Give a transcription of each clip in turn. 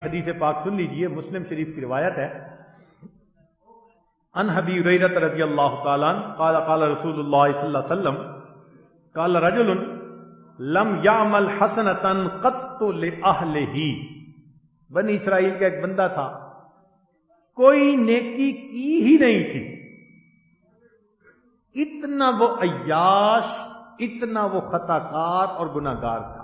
حدیث پاک سن لیجئے، مسلم شریف کی روایت ہے، ان ابی ہریرہ رضی اللہ تعالی عنہ قال قال رسول اللہ صلی اللہ علیہ وسلم قال رجل لم يعمل حسنۃ قط لأہلہ. بنی اسرائیل کا ایک بندہ تھا، کوئی نیکی کی ہی نہیں تھی، اتنا وہ عیاش، اتنا وہ خطا کار اور گناہ گار تھا.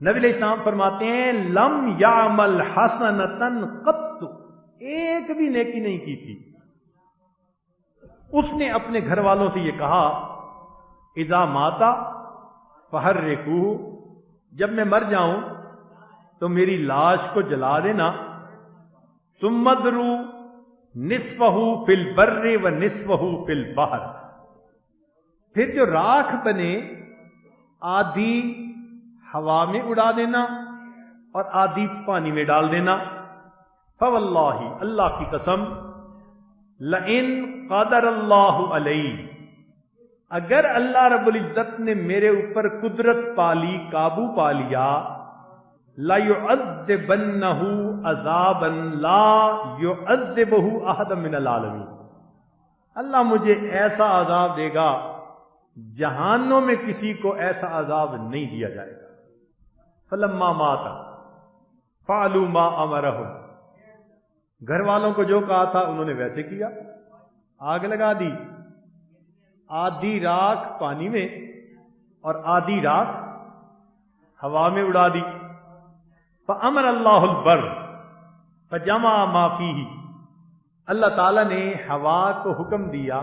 نبی علیہ السلام فرماتے ہیں لم یعمل حسنۃ قط، ایک بھی نیکی نہیں کی تھی. اس نے اپنے گھر والوں سے یہ کہا اذا ماتا فحرقوہ، جب میں مر جاؤں تو میری لاش کو جلا دینا. ثم اذروا نصفہ فی البر و نصفہ فی البحر، پھر جو راکھ بنے آدھی ہوا میں اڑا دینا اور آدھی پانی میں ڈال دینا. فواللہ، اللہ کی قسم، لئن قدر اللہ علیہ، اگر اللہ رب العزت نے میرے اوپر قدرت پالی، قابو پا لیا، لَيُعَذِّبَنَّهُ عَذَابًا لَا يُعَذِّبُهُ أَحَدًا مِنَ الْعَالَمِينَ، اللہ مجھے ایسا عذاب دے گا جہانوں میں کسی کو ایسا عذاب نہیں دیا جائے گا. فلما مات فعلوا ما امرهم، گھر والوں کو جو کہا تھا انہوں نے ویسے کیا، آگ لگا دی، آدھی راکھ پانی میں اور آدھی راکھ ہوا میں اڑا دی. فامر اللہ البر فجمع ما فیہ، اللہ تعالی نے ہوا کو حکم دیا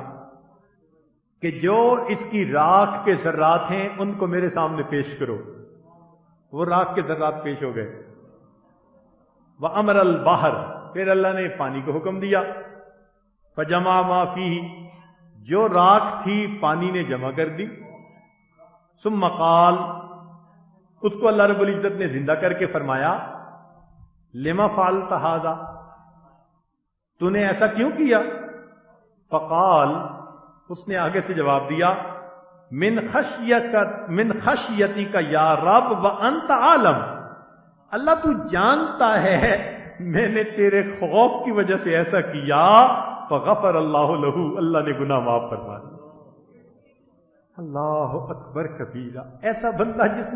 کہ جو اس کی راکھ کے ذرات ہیں ان کو میرے سامنے پیش کرو. وہ راکھ کے ذرات پیش ہو گئے. وَأَمَرَ الْبَحْرَ، پھر اللہ نے پانی کو حکم دیا. فَجَمَعَ مَا فِيهِ، جو راکھ تھی پانی نے جمع کر دی. ثُمَّ قَالَ، اس کو اللہ رب العزت نے زندہ کر کے فرمایا لِمَ فَعَلْتَ هَذَا، تو نے ایسا کیوں کیا؟ فقال، اس نے آگے سے جواب دیا من خشیتی کا یا رب وانت عالم، اللہ تو جانتا ہے میں نے تیرے خوف کی وجہ سے ایسا کیا. فغفر اللہ لہ، اللہ نے گناہ معاف فرما دیا. اللہ اکبر کبیرہ. ایسا بندہ جس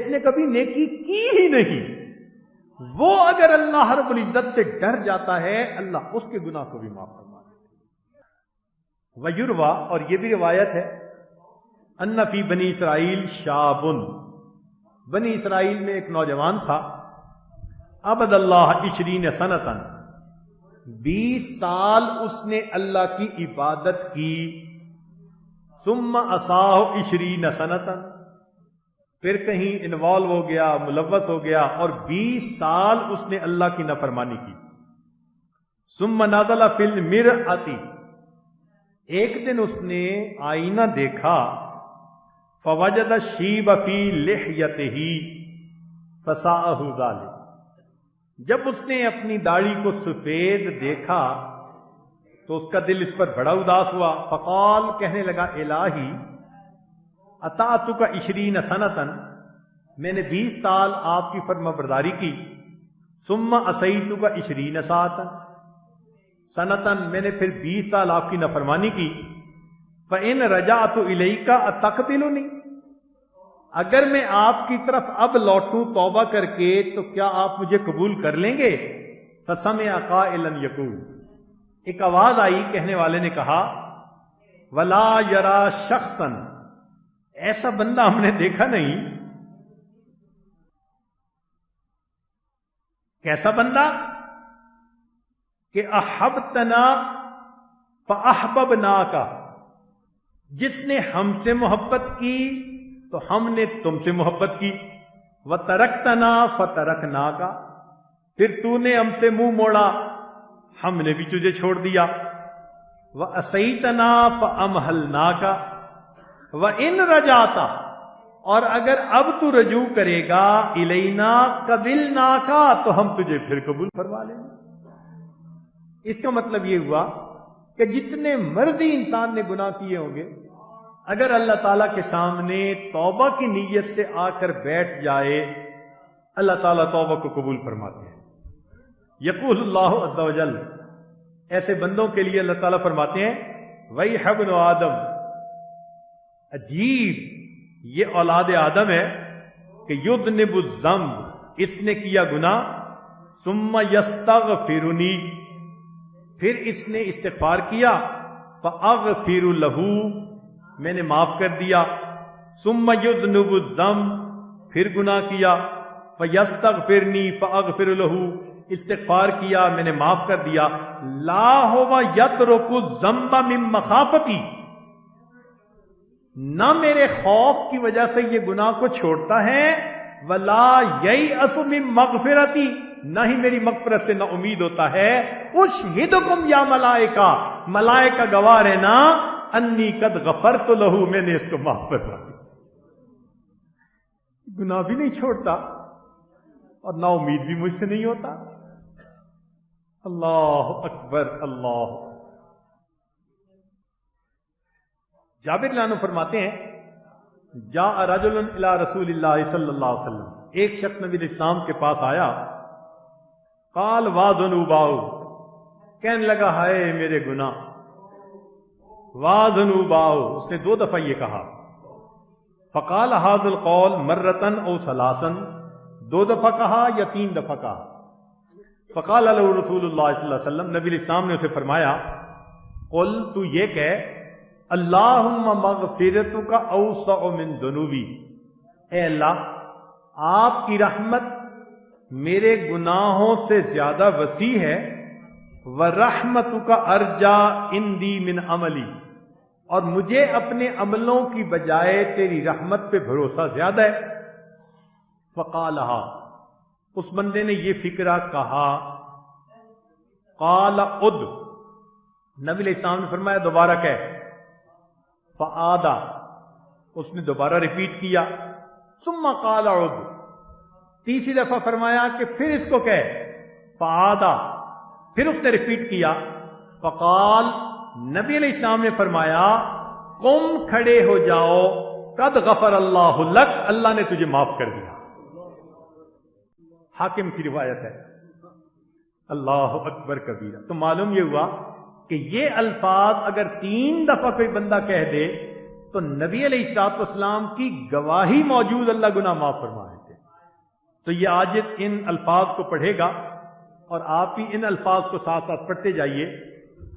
نے کبھی نیکی کی ہی نہیں، وہ اگر اللہ رب العزت سے ڈر جاتا ہے اللہ اس کے گناہ کو بھی معاف فرما دیتا. ویروا، اور یہ بھی روایت ہے، ان فی بنی اسرائیل شاب، بنی اسرائیل میں ایک نوجوان تھا، عبد اللہ 20 سنۃ، 20 سال اس نے اللہ کی عبادت کی. ثم عصاہ 20 سنۃ، پھر کہیں انوالو ہو گیا، ملوث ہو گیا اور 20 سال اس نے اللہ کی نافرمانی کی. ثم نزل فی المرأۃ، ایک دن اس نے آئینہ دیکھا، فوجد الشیب فی لحیتہ فساءہ ذلک، جب اس نے اپنی داڑھی کو سفید دیکھا تو اس کا دل اس پر بڑا اداس ہوا. فقال، کہنے لگا الہی اطاعتک 20 سنۃ، میں نے 20 سال آپ کی فرما برداری کی. ثم عصیتک 20 سنۃ، میں نے پھر 20 سال آپ کی نافرمانی کی. فإن رجعت الیک اتقبلنی، اگر میں آپ کی طرف اب لوٹوں توبہ کر کے تو کیا آپ مجھے قبول کر لیں گے؟ فسمع قائلا یقول، ایک آواز آئی، کہنے والے نے کہا ولا یرا شخصا، ایسا بندہ ہم نے دیکھا نہیں. کیسا بندہ؟ کہ احبتنا فاحببناک، جس نے ہم سے محبت کی تو ہم نے تم سے محبت کی. وترکتنا فترکناک، پھر تو نے ہم سے منہ موڑا ہم نے بھی تجھے چھوڑ دیا. وعصیتنا فامہلناک، وان رجعت، اور اگر اب تو رجوع کرے گا الینا قبلناک، تو ہم تجھے پھر قبول فرما لیں گے. اس کا مطلب یہ ہوا کہ جتنے مرضی انسان نے گناہ کیے ہوں گے، اگر اللہ تعالیٰ کے سامنے توبہ کی نیت سے آ کر بیٹھ جائے اللہ تعالیٰ توبہ کو قبول فرماتے ہیں. یقول اللہ عز و جل، ایسے بندوں کے لیے اللہ تعالیٰ فرماتے ہیں وَيْحَ ابْنُ آدم، عجیب یہ اولاد آدم ہے کہ یذنب الذنب، اس نے کیا گناہ، ثم یستغفرنی، پھر اس نے استغفار کیا، فاغفر لہ، میں نے معاف کر دیا، ثم یذنب الذنب، پھر گناہ کیا، فیستغفرنی فاغفر لہ، استغفار کیا میں نے معاف کر دیا، لا ہوا یترک الذنب من مخافتی، نہ میرے خوف کی وجہ سے یہ گناہ کو چھوڑتا ہے، ولا ییأس من مغفرتی، نہ ہی میری مغفرت سے نہ امید ہوتا ہے. اشہدکم یا ملائکہ، ملائکہ گواہ رہنا، انی قد غفرت لہ، میں نے اس کو معاف فرما دیا. گناہ بھی نہیں چھوڑتا اور نا امید بھی مجھ سے نہیں ہوتا. اللہ اکبر اللہ. جابر رضی اللہ عنہ فرماتے ہیں جاء رجل الی رسول اللہ صلی اللہ علیہ وسلم، ایک شخص نبی الاسلام کے پاس آیا، قال وا ذنوباؤ، کہنے لگا ہائے میرے گناہ، وا ذنوباؤ، اس نے 2 دفعہ یہ کہا. فقال هذا القول مرتن او ثلاثا، 2 دفعہ کہا یا 3 دفعہ کہا. فقال له رسول اللہ صلی اللہ علیہ وسلم، نبی الاسلام نے اسے فرمایا قل، تو یہ کہہ، اللہم مغفرتک اوسع من ذنوبی، اے اللہ آپ کی رحمت میرے گناہوں سے زیادہ وسیع ہے، ورحمتک ارجا عندی من عملی، اور مجھے اپنے عملوں کی بجائے تیری رحمت پہ بھروسہ زیادہ ہے. فقالہا، اس بندے نے یہ فکرہ کہا. قال عد، نبی علیہ السلام نے فرمایا دوبارہ کہہ. فعادا، اس نے دوبارہ ریپیٹ کیا. ثم قال عد، تیسری دفعہ فرمایا کہ پھر اس کو کہہ. فعادا، پھر اس نے ریپیٹ کیا. فقال، نبی علیہ السلام نے فرمایا قم، کھڑے ہو جاؤ، قد غفر اللہ لک، اللہ نے تجھے معاف کر دیا. حاکم کی روایت ہے. اللہ اکبر کبیرہ. تو معلوم یہ ہوا کہ یہ الفاظ اگر 3 دفعہ کوئی بندہ کہہ دے تو نبی علیہ الصلوۃ والسلام کی گواہی موجود اللہ گناہ معاف فرما دیتے. تو یہ عاجز ان الفاظ کو پڑھے گا اور آپ بھی ان الفاظ کو ساتھ ساتھ پڑھتے جائیے.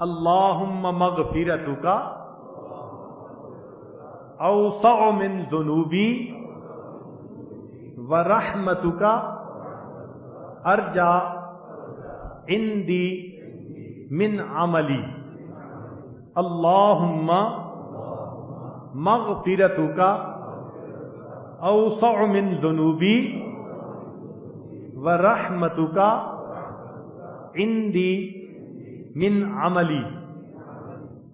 اللہم مغفرتک اوسع من ذنوبی ورحمتک ارجا عندی من عملی. اللہم مغفرتک اوسع من ذنوبی ورحمتک عندی من عملی.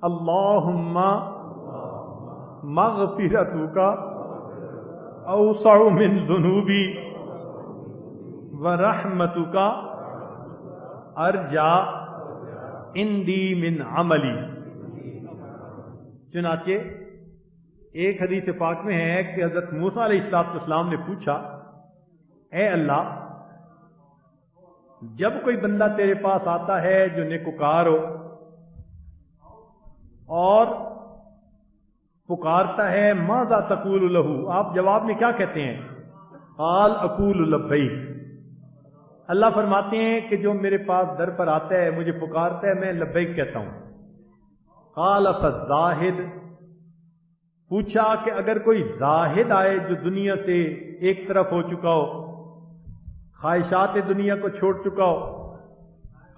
اللہم مغفرتک اوسع من ذنوبی ورحمتک ارجا عندی من عملی. چنانچہ ایک حدیث پاک میں ہے کہ حضرت موسیٰ علیہ السلام نے پوچھا، اے اللہ، جب کوئی بندہ تیرے پاس آتا ہے جو نیکوکار ہو اور پکارتا ہے ماذا تقول لہ، آپ جواب میں کیا کہتے ہیں؟ قال اقول لبیک. اللہ فرماتے ہیں کہ جو میرے پاس در پر آتا ہے، مجھے پکارتا ہے، میں لبیک کہتا ہوں. قال فالزاہد، پوچھا کہ اگر کوئی زاہد آئے جو دنیا سے ایک طرف ہو چکا ہو، خواہشات دنیا کو چھوڑ چکا ہو.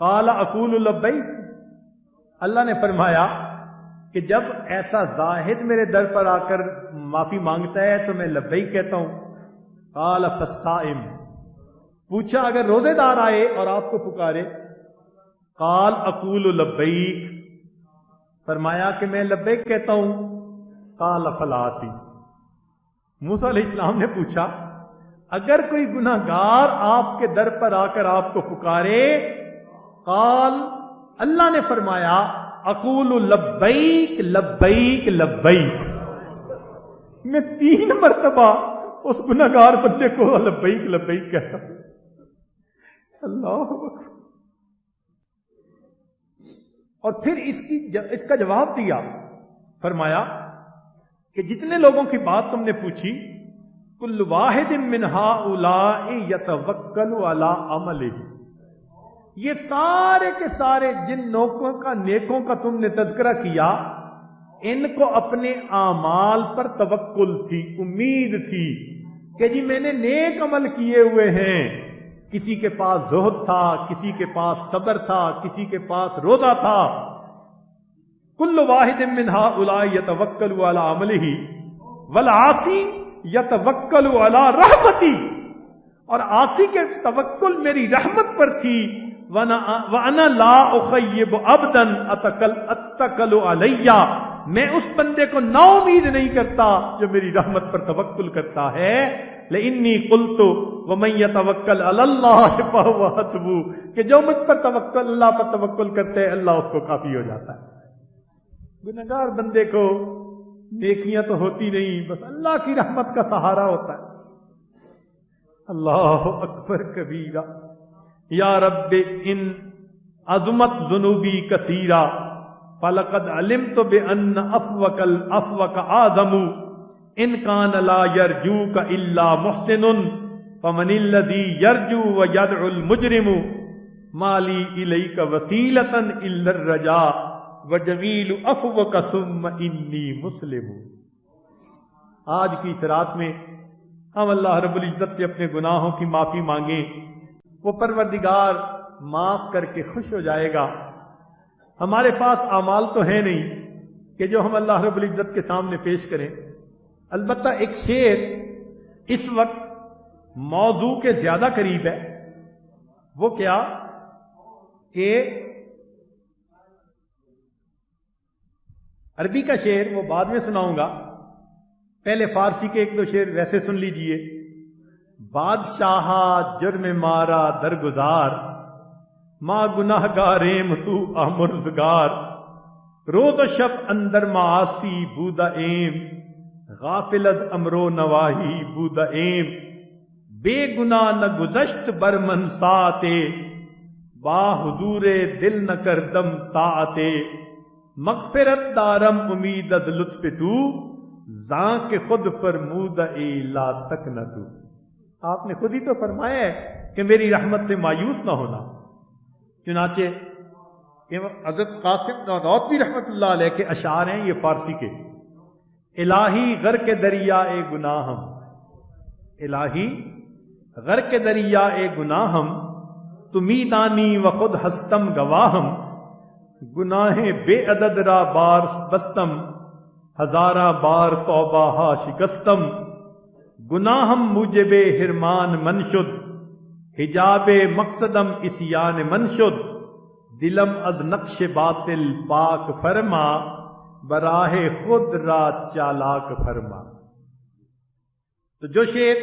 قال اقول لبیک، اللہ نے فرمایا کہ جب ایسا زاہد میرے در پر آ کر معافی مانگتا ہے تو میں لبیک کہتا ہوں. قال فالصائم، پوچھا اگر روزے دار آئے اور آپ کو پکارے. قال اقول لبیک، فرمایا کہ میں لبیک کہتا ہوں. قال فالعاصی، موسیٰ علیہ السلام نے پوچھا اگر کوئی گناہگار آپ کے در پر آ کر آپ کو پکارے. قال، اللہ نے فرمایا اقول لبیک لبیک لبیک، میں 3 مرتبہ اس گناہگار بندے کو لبیک لبیک کہتا. اللہ اکبر. اور پھر اس کا جواب دیا، فرمایا کہ جتنے لوگوں کی بات تم نے پوچھی، کل واحد من ہؤلاء یتوکل علی عملہ، یہ سارے کے سارے جن نیکوں کا تم نے تذکرہ کیا، ان کو اپنے اعمال پر توکل تھی، امید تھی کہ جی میں نے نیک عمل کیے ہوئے ہیں. کسی کے پاس زہد تھا، کسی کے پاس صبر تھا، کسی کے پاس روزہ تھا. کل واحد من ہؤلاء یتوکل علی عملہ والعاصی یتوکل علی رحمتی، اور عاصی کے توکل میری رحمت پر تھی. وَأَنَا لَا أُخَيِّبُ عَبْدًا أَتَّكَلُ عَلَيَّ، میں اس بندے کو نا امید نہیں کرتا جو میری رحمت پر توکل کرتا ہے. لَإِنِّي قُلْتُ وَمَن يَتَوَكَّلْ عَلَى اللَّهِ فَهُوَ حَسْبُهُ، کہ جو مجھ پر توکل، اللہ پر توکل کرتے ہیں، اللہ اس کو کافی ہو جاتا ہے. گنہگار بندے کو نیکیاں تو ہوتی نہیں، بس اللہ کی رحمت کا سہارا ہوتا ہے. اللہ اکبر کبیرہ. یا رب ان عظمت ذنوبی کثیرہ فلقد علمت بان عفوک العفوک اعظم ان کان لا یرجوک الا محسن فمن الذی یرجو ویدعو المجرم ما لی الیک وسیلۃ الا الرجاء وجمیل عفوک ثم انی مسلم. آج کی اس رات میں ہم اللہ رب العزت سے اپنے گناہوں کی معافی مانگیں. وہ پروردگار معاف کر کے خوش ہو جائے گا. ہمارے پاس اعمال تو ہے نہیں کہ جو ہم اللہ رب العزت کے سامنے پیش کریں. البتہ ایک شعر اس وقت موضوع کے زیادہ قریب ہے. وہ کیا کہ عربی کا شعر وہ بعد میں سناؤں گا، پہلے فارسی کے ایک دو شعر ویسے سن لیجئے. بادشاہ جرم مارا درگزار ماں گناہ گاریم تو آمرزگار روز و شب اندر معاصی بودا ایم غافلت امرو نواہی بودا ایم بے گناہ نہ گزشت برمن ساتے با حضور دل نہ کردم طاعتے مغفرت دارم امیدت لطف تو زاں کے خود فرمود اے لا تک نہ تو. آپ نے خود ہی تو فرمایا ہے کہ میری رحمت سے مایوس نہ ہونا. چنانچہ حضرت قاسم نانوتوی رحمت اللہ علیہ کے اشعار ہیں یہ فارسی کے. الہی غرق دریا اے گناہم، الہی غرق دریا اے گناہم تمی دانی و خود ہستم گواہم گناہ بے عدد را بار بستم ہزارہ بار توبہ ہا شکستم گناہم موجب حرمان منشد حجاب مقصدم اسیان منشد دلم از نقش باطل پاک فرما براہ خود را چالاک فرما. تو جو شعر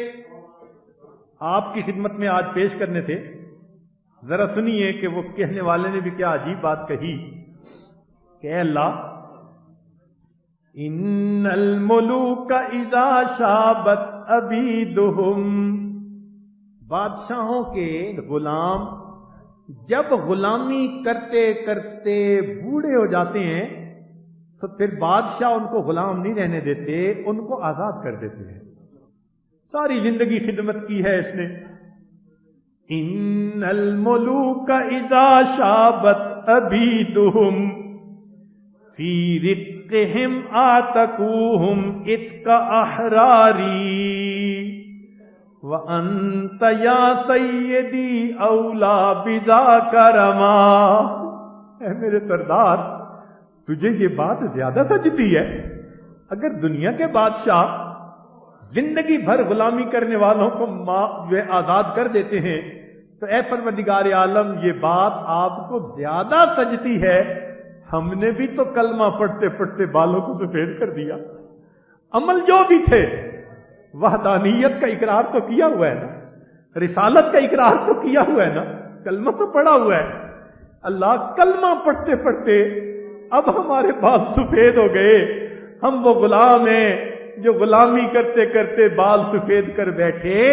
آپ کی خدمت میں آج پیش کرنے تھے، ذرا سنیے کہ وہ کہنے والے نے بھی کیا عجیب بات کہی کہ اے اللہ، ان الملوک اذا شابت عبیدہم، بادشاہوں کے غلام جب غلامی کرتے کرتے بوڑھے ہو جاتے ہیں تو پھر بادشاہ ان کو غلام نہیں رہنے دیتے، ان کو آزاد کر دیتے ہیں. ساری زندگی خدمت کی ہے اس نے. ان الملوک اذا شابت عبیدہم فی رقہم آتکوہم اتق احراری وانت یا سیدی اولا بذاک رما. اے میرے سردار، تجھے یہ بات زیادہ سجتی ہے. اگر دنیا کے بادشاہ زندگی بھر غلامی کرنے والوں کو آزاد کر دیتے ہیں تو اے پروردگار عالم، یہ بات آپ کو زیادہ سجتی ہے. ہم نے بھی تو کلمہ پڑھتے پڑھتے بالوں کو سفید کر دیا. عمل جو بھی تھے، وحدانیت کا اقرار تو کیا ہوا ہے نا، رسالت کا اقرار تو کیا ہوا ہے نا، کلمہ تو پڑھا ہوا ہے. اللہ، کلمہ پڑھتے پڑھتے اب ہمارے بال سفید ہو گئے. ہم وہ غلام ہیں جو غلامی کرتے کرتے بال سفید کر بیٹھے،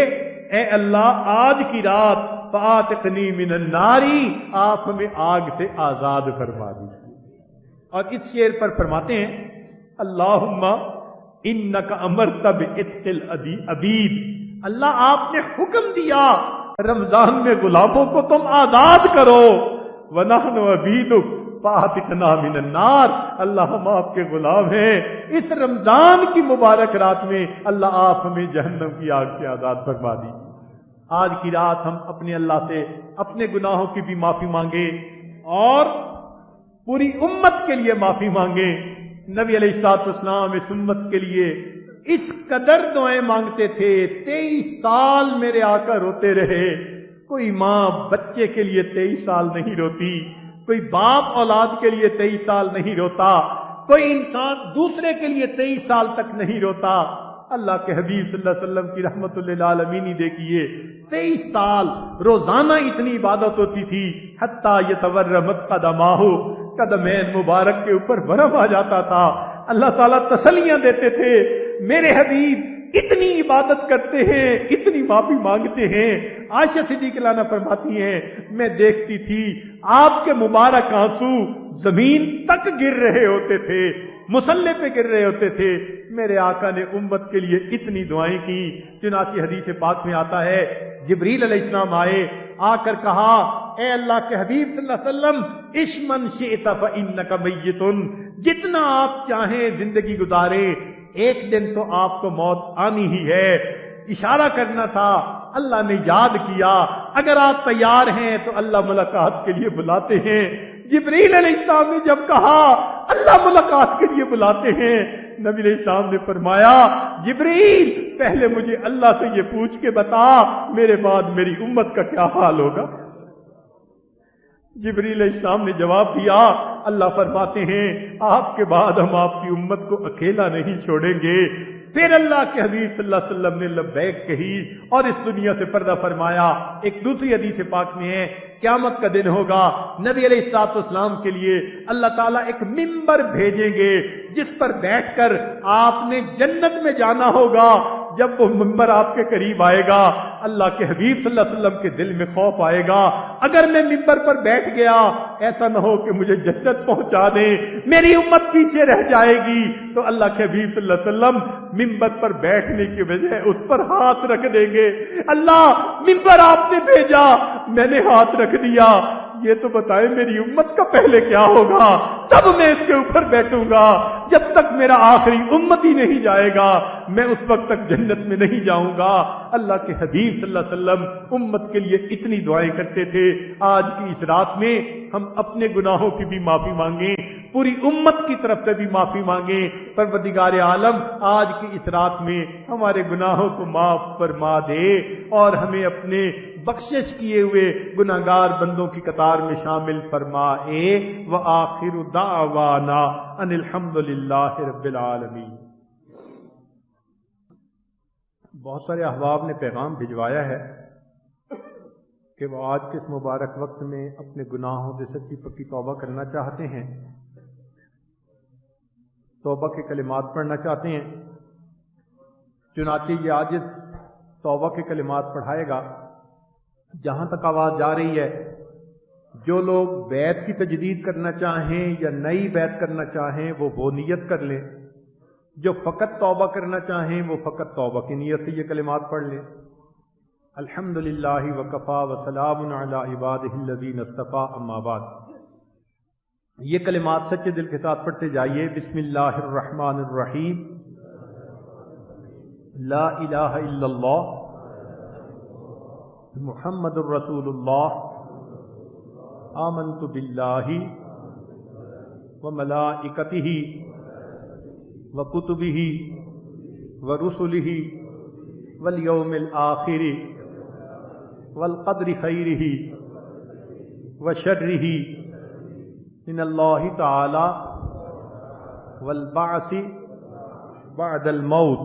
اے اللہ آج کی رات فاتقنی من الناری، آپ ہمیں آگ سے آزاد فرما دیجیے۔ اور اس شعر پر فرماتے ہیں اللہم انک امرت بعتق العبید، اللہ آپ نے حکم دیا رمضان میں غلاموں کو تم آزاد کرو، ونحن عبیدک فاتقنا من النار، اللہ ہم آپ کے غلام ہیں، اس رمضان کی مبارک رات میں اللہ آپ ہمیں جہنم کی آگ سے آزاد فرما دیجیے۔ آج کی رات ہم اپنے اللہ سے اپنے گناہوں کی بھی معافی مانگے اور پوری امت کے لیے معافی مانگے۔ نبی علیہ الصلوۃ والسلام اس امت کے لیے اس قدر دعائیں مانگتے تھے، 23 سال میرے آقا روتے رہے۔ کوئی ماں بچے کے لیے 23 سال نہیں روتی، کوئی باپ اولاد کے لیے 23 سال نہیں روتا، کوئی انسان دوسرے کے لیے 23 سال تک نہیں روتا۔ اللہ کے حبیب صلی اللہ علیہ وسلم کی رحمت للعالمین دیکھیے، 23 سال روزانہ اتنی عبادت ہوتی تھی، حتیٰ یتورمت قدماہ، قدمین مبارک کے اوپر ورم آ جاتا تھا۔ اللہ تعالیٰ تسلیاں دیتے تھے، میرے حبیب اتنی عبادت کرتے ہیں، اتنی معافی مانگتے ہیں۔ عائشہ صدیقہ عنہا فرماتی ہیں میں دیکھتی تھی آپ کے مبارک آنسو زمین تک گر رہے ہوتے تھے، مصلے پہ گر رہے ہوتے تھے۔ میرے آقا نے امت کے لیے اتنی دعائیں کی، چنانچہ حدیث پاک میں آتا ہے جبریل علیہ السلام آئے، آ کر کہا اے اللہ کے حبیب صلی اللہ علیہ وسلم عش من شئت فإنک میت، جتنا آپ چاہیں زندگی گزارے، ایک دن تو آپ کو موت آنی ہی ہے۔ اشارہ کرنا تھا، اللہ نے یاد کیا اگر آپ تیار ہیں تو اللہ ملاقات کے لیے بلاتے ہیں۔ جبریل علیہ السلام نے جب کہا اللہ ملاقات کے لیے بلاتے ہیں، نبی علیہ السلام نے فرمایا جبریل پہلے مجھے اللہ سے یہ پوچھ کے بتا میرے بعد میری امت کا کیا حال ہوگا۔ جبریل علیہ السلام نے جواب دیا، اللہ فرماتے ہیں آپ کے بعد ہم آپ کی امت کو اکیلا نہیں چھوڑیں گے۔ پھر اللہ کے حبیب صلی اللہ علیہ وسلم نے لبیک کہی اور اس دنیا سے پردہ فرمایا۔ ایک دوسری حدیث پاک میں ہے قیامت کا دن ہوگا، نبی علیہ الصلوۃ والسلام کے لیے اللہ تعالیٰ ایک ممبر بھیجیں گے جس پر بیٹھ کر آپ نے جنت میں جانا ہوگا۔ جب وہ ممبر آپ کے قریب آئے گا، اللہ کے حبیب صلی اللہ علیہ وسلم کے دل میں خوف آئے گا، اگر میں ممبر پر بیٹھ گیا ایسا نہ ہو کہ مجھے جنت پہنچا دے، میری امت پیچھے رہ جائے گی۔ تو اللہ کے حبیب صلی اللہ علیہ وسلم ممبر پر بیٹھنے کی بجائے اس پر ہاتھ رکھ دیں گے، اللہ ممبر آپ نے بھیجا میں نے ہاتھ رکھ دیا، یہ تو بتائیں میری امت کا پہلے کیا ہوگا، تب میں اس کے اوپر بیٹھوں گا۔ جب تک میرا آخری امت ہی نہیں جائے گا میں اس وقت تک جنت میں نہیں جاؤں گا۔ اللہ کے حبیب صلی اللہ علیہ وسلم امت کے لیے اتنی دعائیں کرتے تھے۔ آج کی اس رات میں ہم اپنے گناہوں کی بھی معافی مانگیں، پوری امت کی طرف سے بھی معافی مانگیں۔ پروردگار عالم آج کی اس رات میں ہمارے گناہوں کو معاف فرما دے اور ہمیں اپنے بخشش کیے ہوئے گناہگار بندوں کی قطار میں شامل فرمائے۔ وآخر دعوانا ان الحمد للہ رب العالمین۔ بہت سارے احباب نے پیغام بھجوایا ہے کہ وہ آج کے اس مبارک وقت میں اپنے گناہوں سے سچی پکی توبہ کرنا چاہتے ہیں، توبہ کے کلمات پڑھنا چاہتے ہیں۔ چنانچہ یہ عاجز توبہ کے کلمات پڑھائے گا۔ جہاں تک آواز جا رہی ہے، جو لوگ بیعت کی تجدید کرنا چاہیں یا نئی بیعت کرنا چاہیں وہ نیت کر لیں، جو فقط توبہ کرنا چاہیں وہ فقط توبہ کی نیت سے یہ کلمات پڑھ لیں۔ الحمدللہ وکفا وسلام علی عبادہ الذین اصطفیٰ، اما بعد۔ یہ کلمات سچے دل کے ساتھ پڑھتے جائیے۔ بسم اللہ الرحمن الرحیم، لا الہ الا اللہ محمد الرسول اللہ، آمنت باللہ وملائکتہ وکتبہ ورسلہ والیوم الآخر والقدر خیرہ وشرہ من اللہ تعالی والبعث بعد الموت،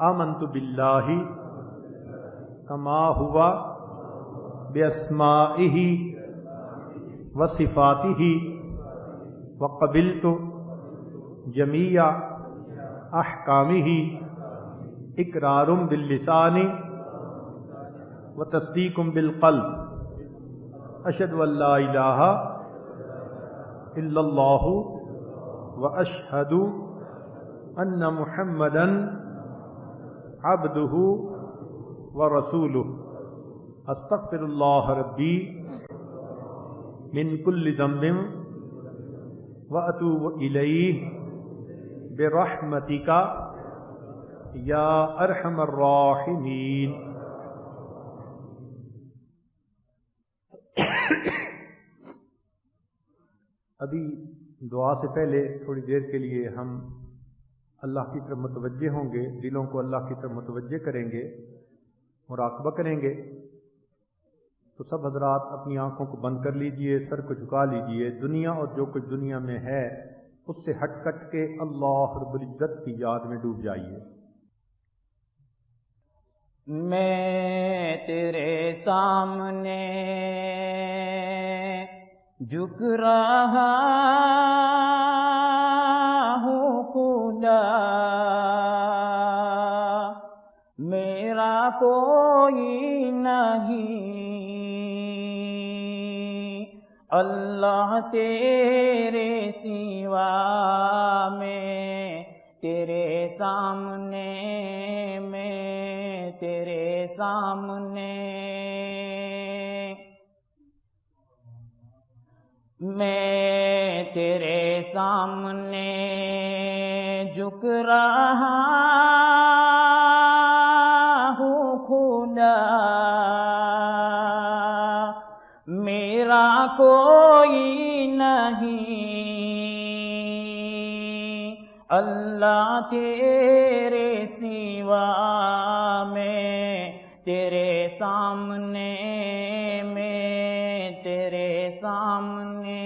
آمنت باللہ کما ہوا باسمائہ وصفاتہ وقبلت جمیع احکامہ اقرار باللسان وتصدیق بالقلب اشہد ان لا الہ الا اللہ واشہد ان محمدا عبدہ ورسولہ استغفر اللہ ربی من کل ذنب واتوب الیہ برحمتک یا ارحم الراحمین۔ ابھی دعا سے پہلے تھوڑی دیر کے لیے ہم اللہ کی طرف متوجہ ہوں گے، دلوں کو اللہ کی طرف متوجہ کریں گے، مراقبہ کریں گے۔ تو سب حضرات اپنی آنکھوں کو بند کر لیجئے، سر کو جھکا لیجئے، دنیا اور جو کچھ دنیا میں ہے اس سے ہٹ کٹ کے اللہ رب العزت کی یاد میں ڈوب جائیے۔ میں تیرے سامنے جھک رہا ہوں خدا، میرا کوئی نہیں، اللہ تیرے سوا میں تیرے سامنے، میں تیرے سامنے، میں تیرے سامنے جھک رہا ہوں خدا، میرا کوئی نہیں، اللہ تیرے سوا میں تیرے سامنے، میں تیرے سامنے،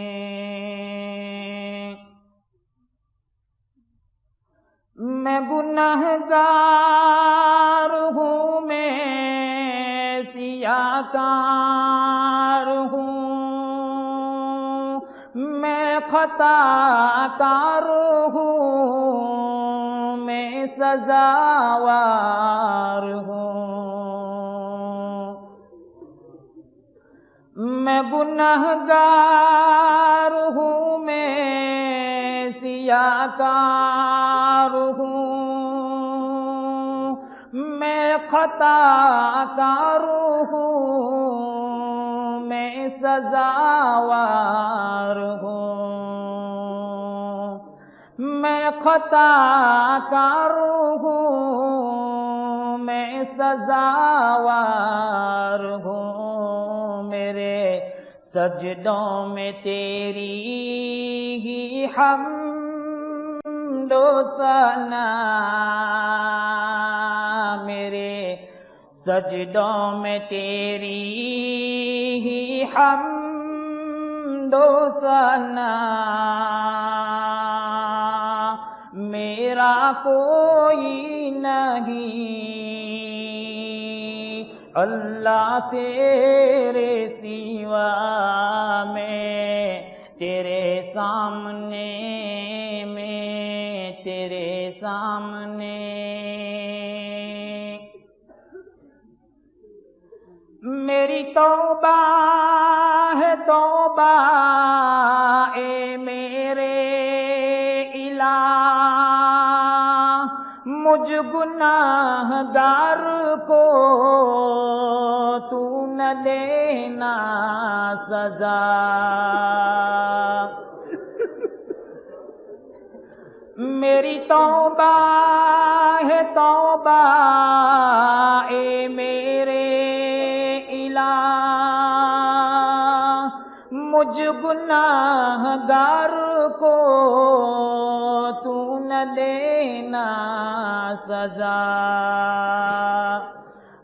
میں گنہگار ہوں، میں سیاہ کار ہوں، میں خطا کار ہوں، میں سزاوار ہوں، میں گنہگار ہوں، میں سیاہ کار ہوں، میں خطا کار ہوں، میں سزاوار ہوں، میں خطا کار ہوں، میں سزاوار ہوں، میرے سجدوں میں تیری ہی حمد و ثنا، میرے سجدوں میں تیری ہی حمد و ثنا، میرا کوئی نہیں، اللہ تیرے سوا میں تیرے سامنے، میں تیرے سامنے، میری توبہ ہے توبہ اے میرے الہ، مجھ گناہ گار کو تو نہ دینا سزا، میری توبہ ہے توبہ اے میرے الہ، مجھ گناہ گار کو تو نہ دینا سزا،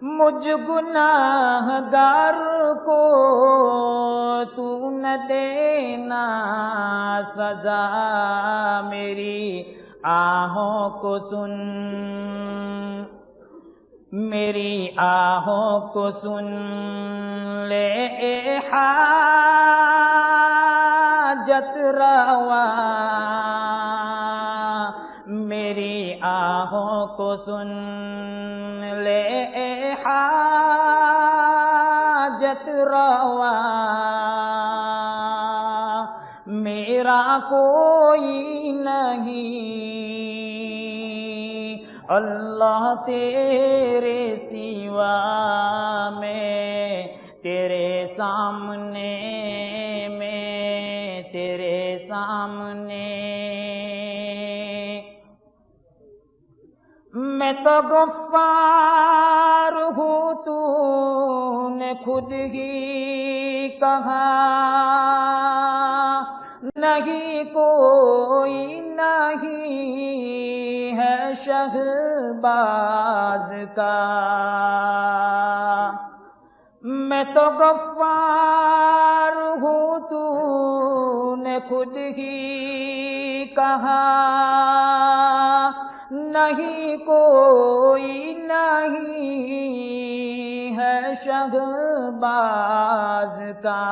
مجھ گناہ گار کو تو نہ دینا سزا، میری آہوں کو سن، میری آہوں کو سن لے اے حاجت روا، میری کو سن لے اے حاجت روا، میرا کوئی نہیں اللہ تیرے سوا، میں تیرے سامنے، میں تیرے سامنے، میں تو غفار ہوں، تو نے خود ہی کہا، نہیں کوئی نہیں ہے شہباز کا، میں تو غفار ہوں، تو نے خود ہی کہا، نہیں کوئی نہیں ہے شہباز کا،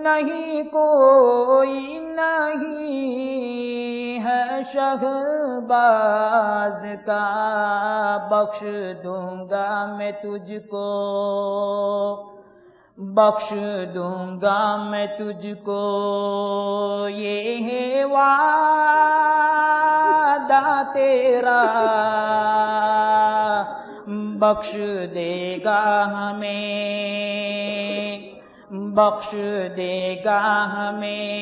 نہیں کوئی نہیں ہے شہباز کا، بخش دوں گا میں تجھ کو، بخش دوں گا میں تجھ کو، یہ ہے وعدہ تیرا، بخش دے گا ہمیں، بخش دے گا ہمیں،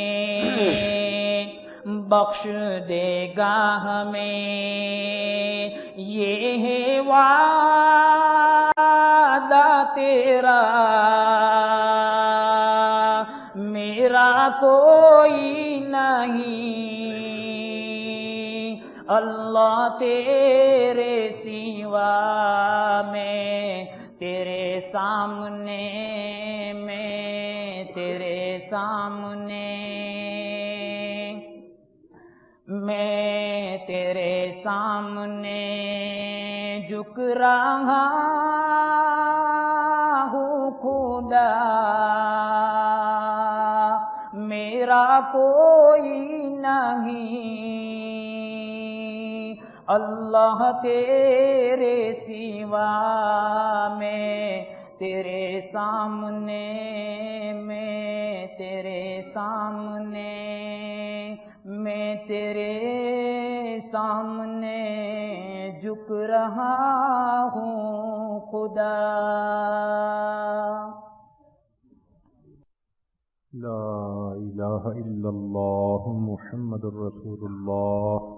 بخش دے گا ہمیں، یہ ہے وعدہ تیرا، میرا کوئی نہیں اللہ تیرے سوا، میں تیرے سامنے، میں تیرے سامنے، میں تیرے سامنے جھک رہا ہوں خدا، میرا کوئی نہیں اللہ تیرے سوا، میں تیرے سامنے، میں تیرے سامنے، میں تیرے سامنے جھک رہا ہوں خدا۔ لا الہ الا اللہ محمد الرسول اللہ۔